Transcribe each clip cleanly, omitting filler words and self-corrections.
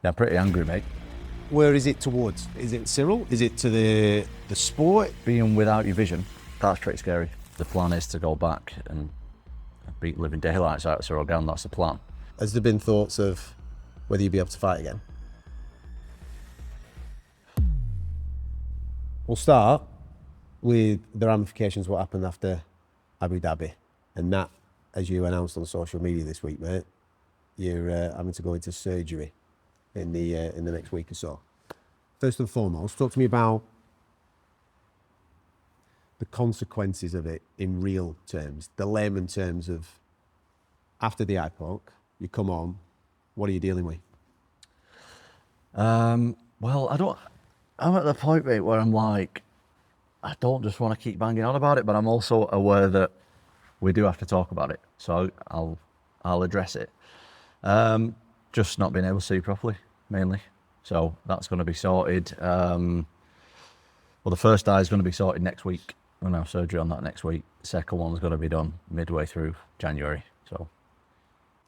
Yeah, I'm pretty angry, mate. Where is it towards? Is it Ciryl? Is it to the sport? Being without your vision, that's pretty scary. The plan is to go back and beat living daylights out of Ciryl Gane. That's the plan. Has there been thoughts of whether you'd be able to fight again? We'll start with the ramifications, what happened after Abu Dhabi. And that, as you announced on social media this week, mate, you're having to go into surgery in the next week or so. First and foremost, talk to me about the consequences of it in real terms, the layman terms of after the eye poke, you come on, what are you dealing with? Well, I'm at the point, mate, where I'm like, I don't just want to keep banging on about it, but I'm also aware that we do have to talk about it. So I'll address it. Just not being able to see properly, mainly. So that's going to be sorted. Well, the first eye is going to be sorted next week. I'm going to have surgery on that next week. The second one's going to be done midway through January. So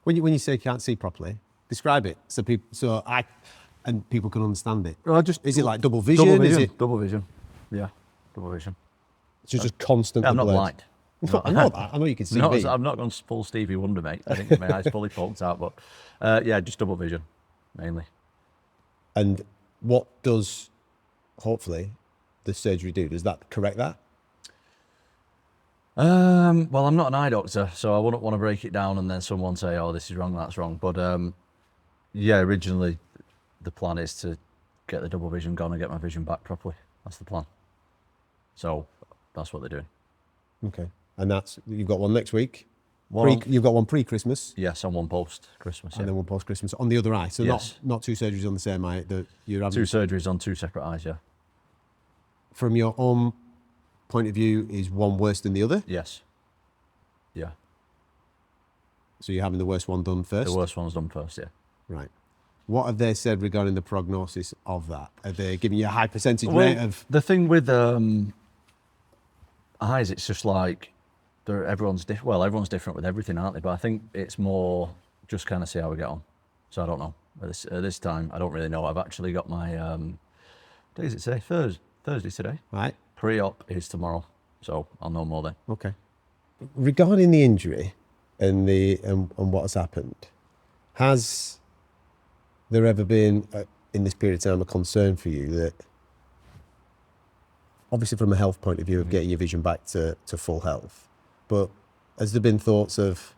When you say you can't see properly, describe it so people can understand it. Well, Is it like double vision? Double vision. Is it Double vision. Yeah, double vision. just constantly I'm not blurred? blind. I know that. I know you can see me. I'm not going full Stevie Wonder, mate. I think my eyes fully poked out, but yeah, just double vision, mainly. And what does, hopefully, the surgery do? Does that correct that? Well, I'm not an eye doctor, so I wouldn't want to break it down and then someone say, "Oh, this is wrong, that's wrong." But yeah, originally the plan is to get the double vision gone and get my vision back properly. That's the plan. So that's what they're doing. Okay. And you've got one next week. One- You've got one pre-Christmas Yes, and one post Christmas. and then one post-Christmas on the other eye. So Yes. not two surgeries on the same eye. You're having, Two surgeries on two separate eyes. Yeah. from your own point of view, is one worse than the other? Yes. Yeah. So you're having the worst one done first? The worst one's done first. Yeah. Right. What have they said regarding the prognosis of that? Are they giving you a high percentage rate of... The thing with eyes, it's just like everyone's different with everything, aren't they? But I think it's more just kind of see how we get on. So I don't know. At this time, I don't really know. I've actually got my what day is it today? Thursday today. Right. Pre-op is tomorrow, so I'll know more then. Okay. Regarding the injury and what has happened, has there ever been in this period of time a concern for you that, obviously from a health point of view of getting your vision back to full health, but has there been thoughts of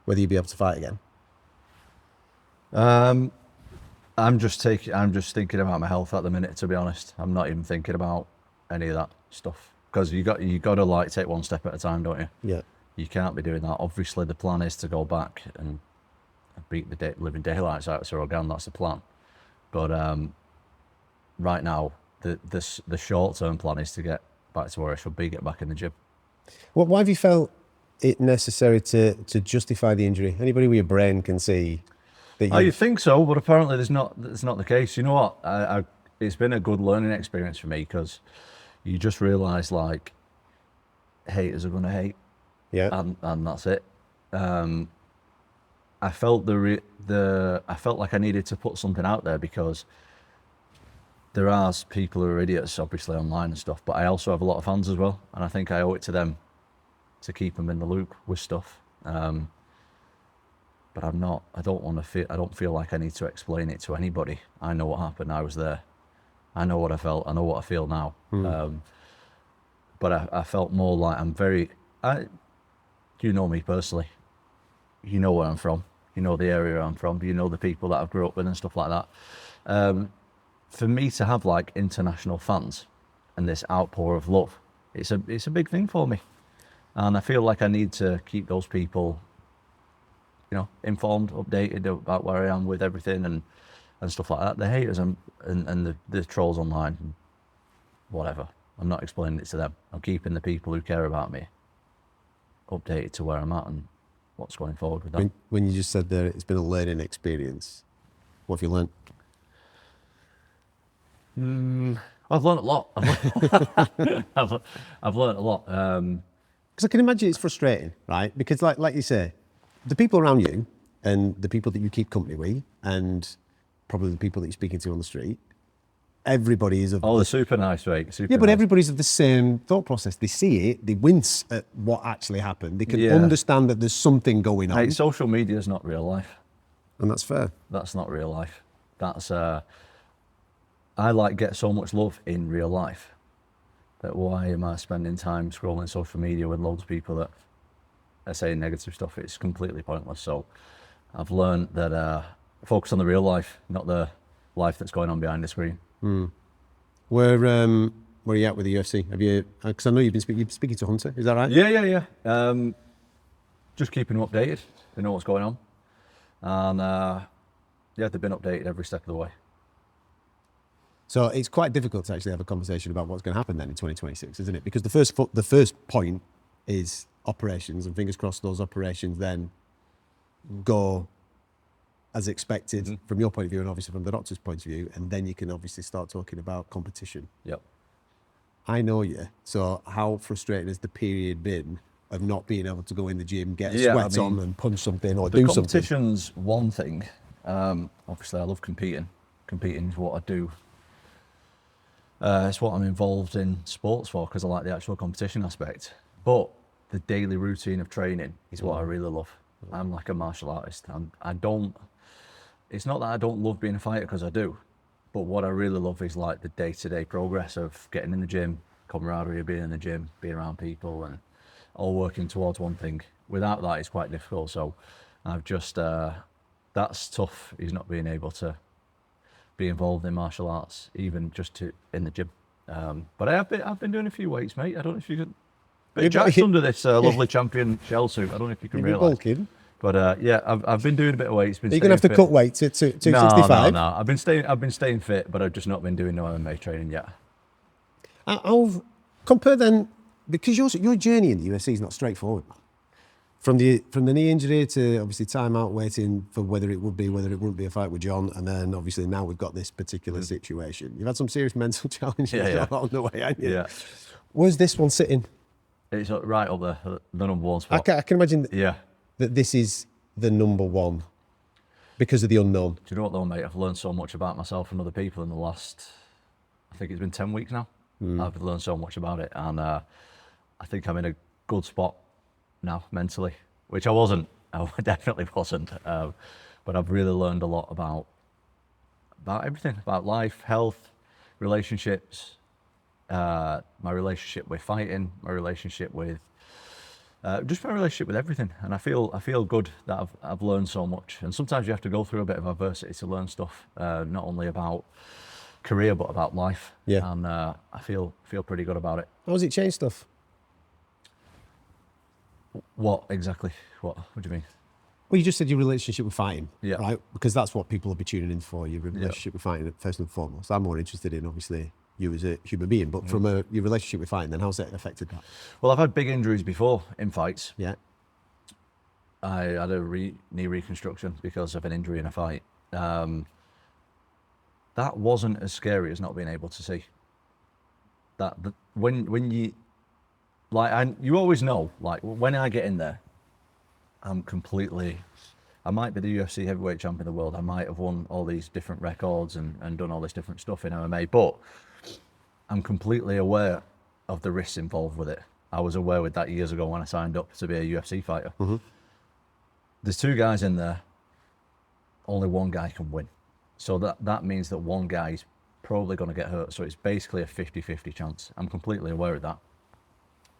whether you'd be able to fight again? I'm just thinking about my health at the minute, to be honest. I'm not even thinking about any of that stuff because you got to like take one step at a time, don't you? Yeah. You can't be doing that. Obviously, the plan is to go back and beat the living daylights out of Ciryl Gane. That's the plan. But right now, the short-term plan is to get back to where I should be, get back in the gym. Why have you felt it necessary to justify the injury? Anybody with your brain can see that You think so, but apparently that's not the case. You know what? It's been a good learning experience for me because you just realise, like, haters are going to hate. Yeah. And that's it. I felt I felt like I needed to put something out there because there are people who are idiots, obviously, online and stuff, but I also have a lot of fans as well, and I think I owe it to them to keep them in the loop with stuff. But I don't feel like I need to explain it to anybody. I know what happened. I was there. I know what I felt. I know what I feel now. But I felt more like you know me personally. You know where I'm from. You know the area I'm from. You know the people that I've grew up with and stuff like that. For me to have like international fans and this outpour of love, it's a big thing for me. And I feel like I need to keep those people, informed, updated about where I am with everything and stuff like that. The haters and the trolls online, whatever. I'm not explaining it to them. I'm keeping the people who care about me updated to where I'm at and what's going forward with that. When you just said there it's been a learning experience, what have you learned? I've learned a lot. I've learned a lot. Because I can imagine it's frustrating, right? Because like you say, the people around you and the people that you keep company with and probably the people that you're speaking to on the street. Everybody is of Oh, they're super nice, mate. Super yeah, but nice. everybody's of the same thought process. They see it, they wince at what actually happened. They can Yeah. understand that there's something going on, Hey, social media is not real life. and that's fair. That's not real life. That's I like get so much love in real life that why am I spending time scrolling social media with loads of people that are saying negative stuff? It's completely pointless. So I've learned that focus on the real life, not the life that's going on behind the screen. Where are you at with the UFC? Have you? Because I know you've been speaking to Hunter. Is that right? Yeah. Just keeping them updated. They know what's going on, and yeah, they've been updated every step of the way. So it's quite difficult to actually have a conversation about what's going to happen then in 2026, isn't it? Because the first point is operations, and fingers crossed those operations then go as expected from your point of view, and obviously from the doctor's point of view, and then you can obviously start talking about competition. Yep. I know you, so how frustrating has the period been of not being able to go in the gym, get a Yeah, sweat I mean, on and punch something or The do something? competition's one thing. Obviously, I love competing. Competing is what I do. It's what I'm involved in sports for because I like the actual competition aspect. But the daily routine of training is what I really love. I'm like a martial artist. It's not that I don't love being a fighter because I do. But what I really love is like the day-to-day progress of getting in the gym, camaraderie of being in the gym, being around people and all working towards one thing. Without that, it's quite difficult. So I've just, that's tough, is not being able to be involved in martial arts, even just in the gym. But I've been doing a few weights, mate. I don't know if you could. But Jack's under this lovely champion shell suit. I don't know if you can You've been realise. bulking. But yeah, I've been doing a bit of weights. Are you going to have to cut weight to 265? No. I've been staying fit, but I've just not been doing no MMA training yet. I'll compare then, because your journey in the UFC is not straightforward, man. From the knee injury to obviously time out, waiting for whether it wouldn't be a fight with John, and then obviously now we've got this particular situation. You've had some serious mental challenges along the way, haven't you? Yeah. Where's this one sitting? It's right up there, the number one spot. I can imagine Yeah. that this is the number one because of the unknown. Do you know what though, mate? I've learned so much about myself and other people in the last, I think it's been 10 weeks now. I've learned so much about it, and I think I'm in a good spot now mentally, which I wasn't. I definitely wasn't. But I've really learned a lot about everything, about life, health, relationships, my relationship with fighting, my relationship with just my relationship with everything. And I feel good that I've learned so much. And sometimes you have to go through a bit of adversity to learn stuff, not only about career but about life. Yeah. And I feel pretty good about it. How has it changed stuff? What exactly? What do you mean? Well, you just said your relationship with fighting, Yeah. right? Because that's what people will be tuning in for, your relationship with fighting first and foremost. I'm more interested in, obviously, you as a human being, but from your relationship with fighting, then how's it affected that? Well, I've had big injuries before in fights. Yeah. I had a knee reconstruction because of an injury in a fight. That wasn't as scary as not being able to see. When you you always know, like when I get in there, I might be the UFC heavyweight champion of the world. I might have won all these different records and done all this different stuff in MMA, but I'm completely aware of the risks involved with it. I was aware with that years ago when I signed up to be a UFC fighter. Mm-hmm. There's two guys in there, only one guy can win. So that means that one guy is probably going to get hurt. So it's basically a 50-50 chance. I'm completely aware of that.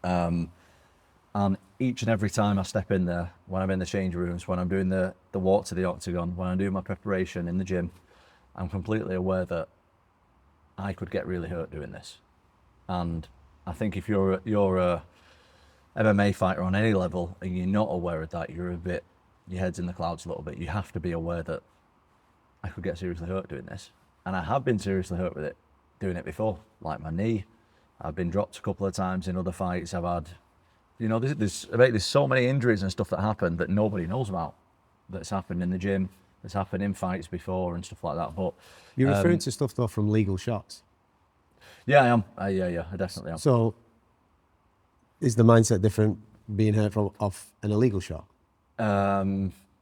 And each and every time I step in there, when I'm in the change rooms, when I'm doing the walk to the octagon, when I'm doing my preparation in the gym, I'm completely aware that I could get really hurt doing this. And I think if you're a MMA fighter on any level and you're not aware of that, your head's in the clouds a little bit. You have to be aware that I could get seriously hurt doing this. And I have been seriously hurt with it, doing it before, like my knee. I've been dropped a couple of times in other fights. I've had, there's so many injuries and stuff that happen that nobody knows about. That's happened in the gym, that's happened in fights before and stuff like that. But You're referring to stuff though from legal shots. Yeah, I am. Yeah, I definitely am. So, is the mindset different being hurt off an illegal shot?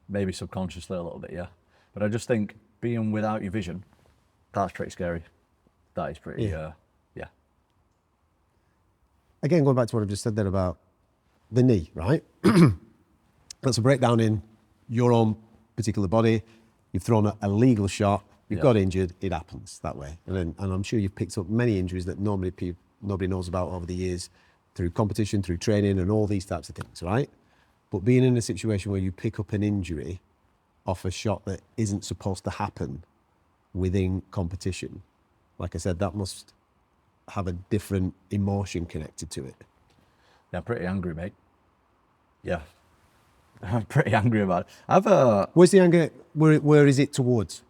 Maybe subconsciously a little bit, yeah. But I just think being without your vision, that's pretty scary. That is pretty, Yeah. yeah. Again, going back to what I've just said there about the knee, right? That's a breakdown in your own particular body. You've thrown a legal shot. You've Yeah. got injured. It happens that way. And I'm sure you've picked up many injuries that nobody knows about over the years through competition, through training, and all these types of things, right? But being in a situation where you pick up an injury off a shot that isn't supposed to happen within competition, like I said, that must have a different emotion connected to it. Yeah, I'm pretty angry, mate. Yeah. I'm pretty angry about it. Where's the anger? Where is it towards?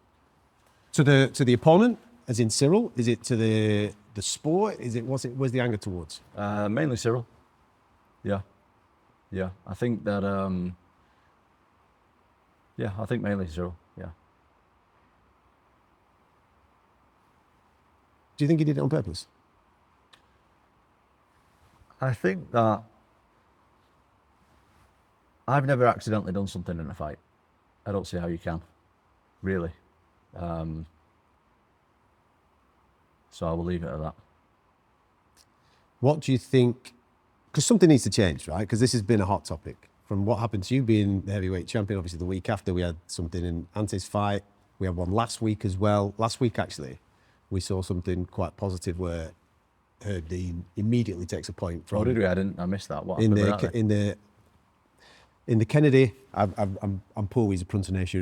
To the opponent, as in Ciryl? Is it to the sport? Where's the anger towards? Mainly Ciryl. Yeah. Yeah. I think that, I think mainly Ciryl. Yeah. Do you think he did it on purpose? I think that I've never accidentally done something in a fight. I don't see how you can, really. So I will leave it at that. What do you think? Because something needs to change, right? Because this has been a hot topic. From what happened to you being the heavyweight champion, obviously the week after we had something in Ante's fight. We had one last week as well. Last week, actually, we saw something quite positive where Herb Dean immediately takes a point from. Oh, did we? I missed that. What happened with that then? In the Kennedy, I'm poor with the pronunciation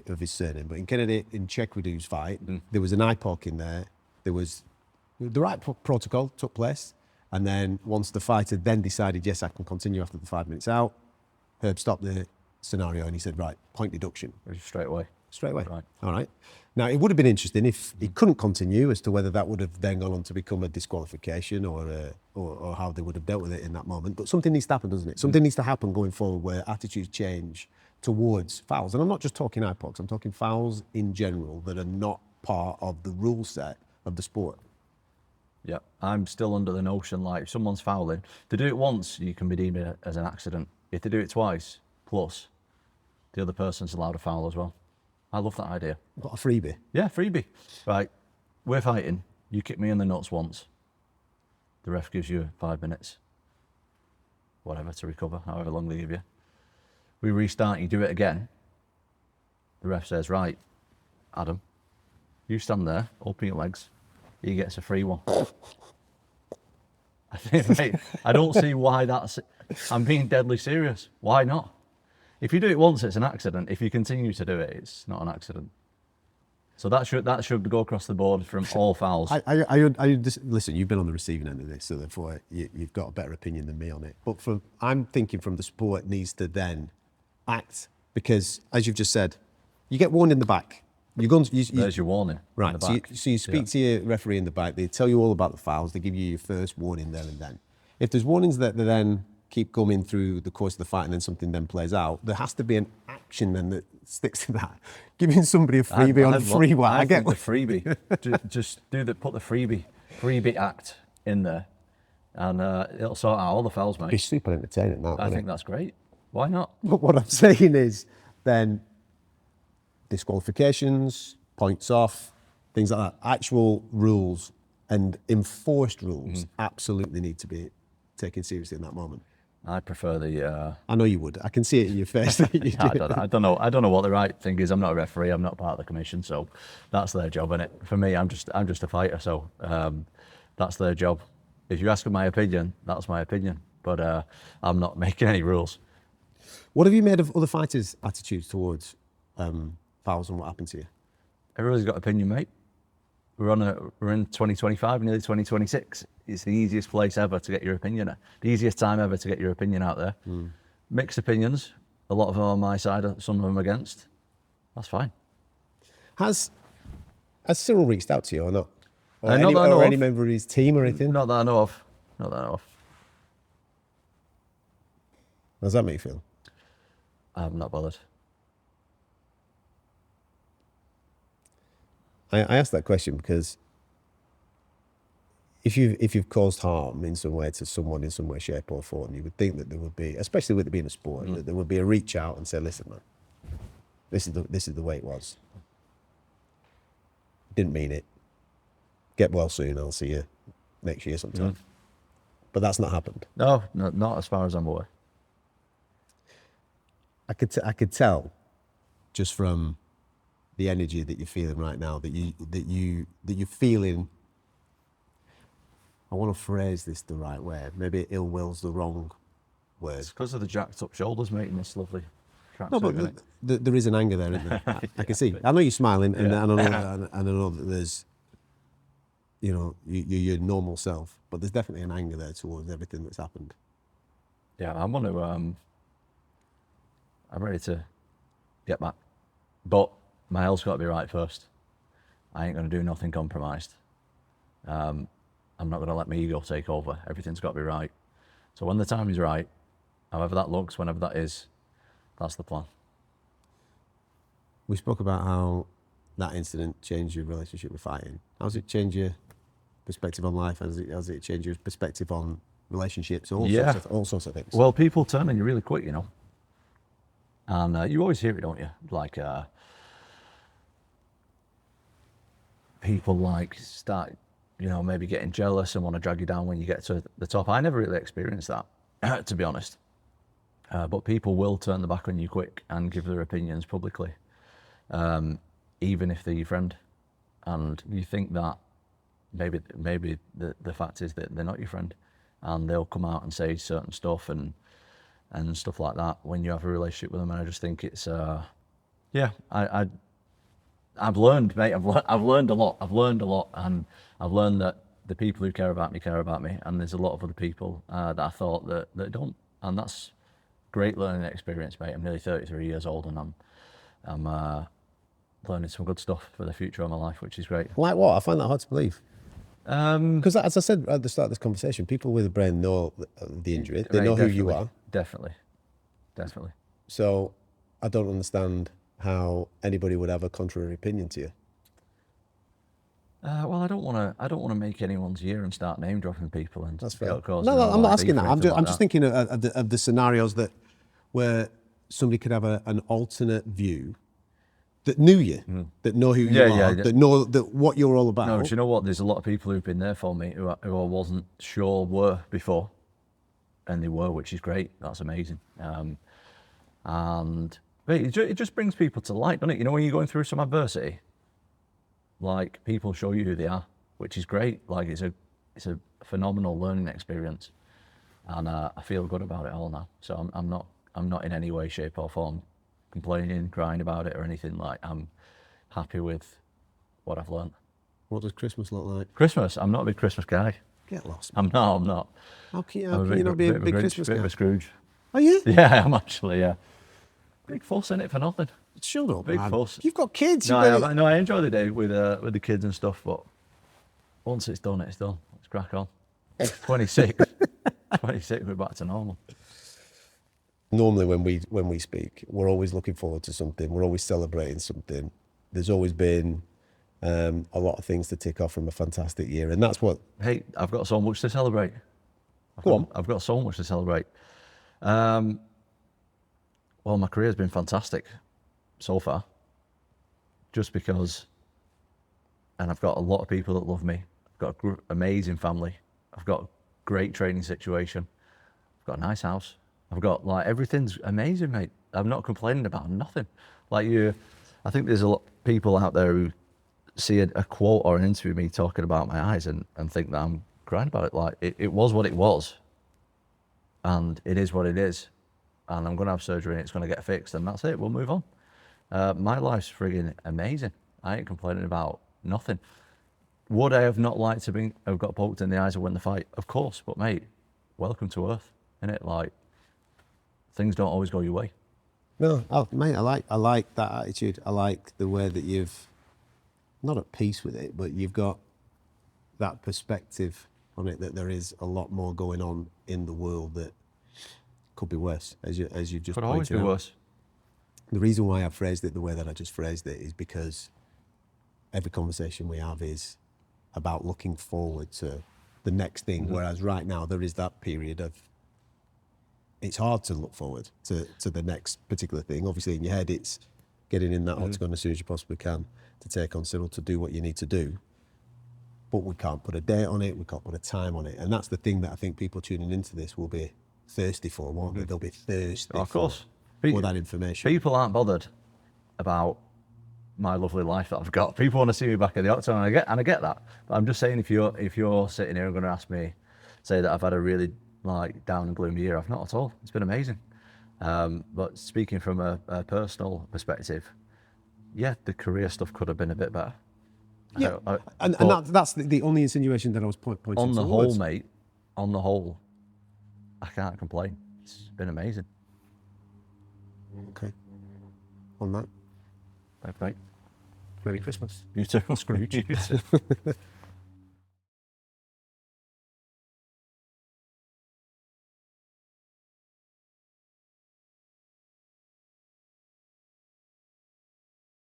of his surname, but in Kennedy, in Chekwidu's fight, there was an eye poke in there. There was the right protocol took place, and then once the fighter then decided, yes, I can continue after the 5 minutes out, Herb stopped the scenario and he said, right, point deduction. Straight away. Straight away. Right. All right. Now, it would have been interesting if he couldn't continue as to whether that would have then gone on to become a disqualification or how they would have dealt with it in that moment. But something needs to happen, doesn't it? Something needs to happen going forward where attitudes change towards fouls. And I'm not just talking eye pokes, I'm talking fouls in general that are not part of the rule set of the sport. Yeah, I'm still under the notion, like, if someone's fouling, to do it once, you can be deemed it as an accident. If they do it twice, plus, the other person's allowed a foul as well. I love that idea. What a freebie. Yeah, freebie. Right, we're fighting. You kick me in the nuts once. The ref gives you 5 minutes, whatever, to recover, however long they give you. We restart, you do it again. The ref says, right, Adam, you stand there, open your legs. He gets a free one. I think, mate, I don't see why that's... I'm being deadly serious. Why not? If you do it once, it's an accident. If you continue to do it, it's not an accident. So that should go across the board from all fouls. Listen, you've been on the receiving end of this, so therefore you've got a better opinion than me on it. But I'm thinking from the sport needs to then act, because as you've just said, you get warned in the back. There's your warning. Right. In the back. So you speak to your referee in the back. They tell you all about the fouls. They give you your first warning there and then. If there's warnings that they then keep coming through the course of the fight and then something then plays out, there has to be an action then that sticks to that. Giving somebody a freebie on a free one. I get the freebie. Just put the freebie act in there, and it'll sort out all the fouls, mate. Be super entertaining now. I think that's great. Why not? But what I'm saying is then disqualifications, points off, things like that. Actual rules and enforced rules absolutely need to be taken seriously in that moment. I prefer the. I know you would. I can see it in your face. I don't know what the right thing is. I'm not a referee. I'm not part of the commission, so that's their job, innit? For me, I'm just a fighter, so that's their job. If you ask for my opinion, that's my opinion. But I'm not making any rules. What have you made of other fighters' attitudes towards fouls and what happened to you? Everybody's got opinion, mate. We're in 2025, nearly 2026. It's the easiest place ever to get your opinion. The easiest time ever to get your opinion out there. Mixed opinions. A lot of them on my side, some of them against. That's fine. Has Ciryl reached out to you or not? Or any member of his team or anything? Not that I know of. How does that make you feel? I'm not bothered. I asked that question because if you've caused harm in some way to someone in some way, shape or form, you would think that there would be, especially with it being a sport, that there would be a reach out and say, listen, man, this is the way it was. Didn't mean it. Get well soon. I'll see you next year sometime. But that's not happened. No, not as far as I'm aware. I could tell just from the energy that you're feeling right now that you're feeling. I want to phrase this the right way. Maybe ill will's the wrong word. It's because of the jacked up shoulders, mate, in this lovely tracksuit. No, but there is an anger there, isn't there? I can see. I know you're smiling, and I know that there's, you're your normal self, but there's definitely an anger there towards everything that's happened. Yeah, I'm ready to get back, but my health's got to be right first. I ain't gonna do nothing compromised. I'm not gonna let my ego take over. Everything's got to be right. So when the time is right, however that looks, whenever that is, that's the plan. We spoke about how that incident changed your relationship with fighting. How's it changed your perspective on life? How's it changed your perspective on relationships? All sorts of things. Well, people turn on you really quick, and you always hear it, don't you? Like people like start, maybe getting jealous and want to drag you down when you get to the top. I never really experienced that, to be honest. But people will turn their back on you quick and give their opinions publicly, even if they're your friend. And you think that maybe the fact is that they're not your friend, and they'll come out and say certain stuff and stuff like that when you have a relationship with them. And I just think it's, I've learned, mate. I've learned a lot. And I've learned that the people who care about me, and there's a lot of other people that I thought that don't, and that's great learning experience, mate. I'm nearly 33 years old, and I'm learning some good stuff for the future of my life, which is great. Like what? I find that hard to believe. Because as I said at the start of this conversation, people with a brain know the injury. They know who you are. Definitely. So I don't understand how anybody would have a contrary opinion to you. Well, I don't want to make anyone's year and start name dropping people and that's fair. No, I'm not asking that. I'm just thinking of the scenarios where somebody could have an alternate view that knew you, that know who you are, that know what you're all about. No, do you know what? There's a lot of people who've been there for me who I wasn't sure were before, and they were, which is great. That's amazing. And it just brings people to light, doesn't it? When you're going through some adversity, like people show you who they are, which is great. Like it's a phenomenal learning experience, and I feel good about it all now. So I'm not in any way, shape or form complaining, crying about it or anything. Like I'm happy with what I've learned. What does Christmas look like? Christmas? I'm not a big Christmas guy. Get lost. I'm not. How can you not be a big Christmas guy? Bit of a Scrooge. Are you? Yeah, I'm actually, yeah. Big fuss in it for nothing. Shut up, Big man. fuss. You've got kids. No, I enjoy the day with the kids and stuff, but once it's done, it's done. Let's crack on. 26. 26, we're back to normal. Normally when we speak, we're always looking forward to something. We're always celebrating something. There's always been a lot of things to tick off from a fantastic year, and that's what... Hey, I've got so much to celebrate. I've got so much to celebrate. Well, my career's been fantastic so far, just because, and I've got a lot of people that love me. I've got an amazing family. I've got a great training situation. I've got a nice house. I've got, everything's amazing, mate. I'm not complaining about nothing. I think there's a lot of people out there who see a quote or an interview of me talking about my eyes and think that I'm crying about it. It was what it was, and it is what it is. And I'm going to have surgery and it's going to get fixed, and that's it. We'll move on. My life's frigging amazing. I ain't complaining about nothing. Would I have not liked to have got poked in the eyes and win the fight? Of course, but mate, welcome to Earth, innit? Things don't always go your way. No, mate, I like that attitude. I like the way that you've not at peace with it, but you've got that perspective on it, that there is a lot more going on in the world that could be worse, as you've just pointed out. Could always be worse. The reason why I phrased it the way that I just phrased it is because every conversation we have is about looking forward to the next thing, whereas right now there is that period of, it's hard to look forward to the next particular thing. Obviously in your head it's getting in that octagon as soon as you possibly can. to take on Ciryl to do what you need to do. But we can't put a date on it, we can't put a time on it. And that's the thing that I think people tuning into this will be thirsty for, won't they? They'll be thirsty Of course. for that information. People aren't bothered about my lovely life that I've got. People want to see me back in the octagon, and I get that. But I'm just saying, if you're sitting here and going to ask me, say that I've had a really like down and gloomy year, I've not at all. It's been amazing. But speaking from a personal perspective, yeah, the career stuff could have been a bit better. Yeah, and that's the only insinuation that I was pointing on the towards. whole, mate. On the whole, I can't complain. It's been amazing. Okay. On that, Thanks, mate. Merry Christmas. You too. Scrooge. You too.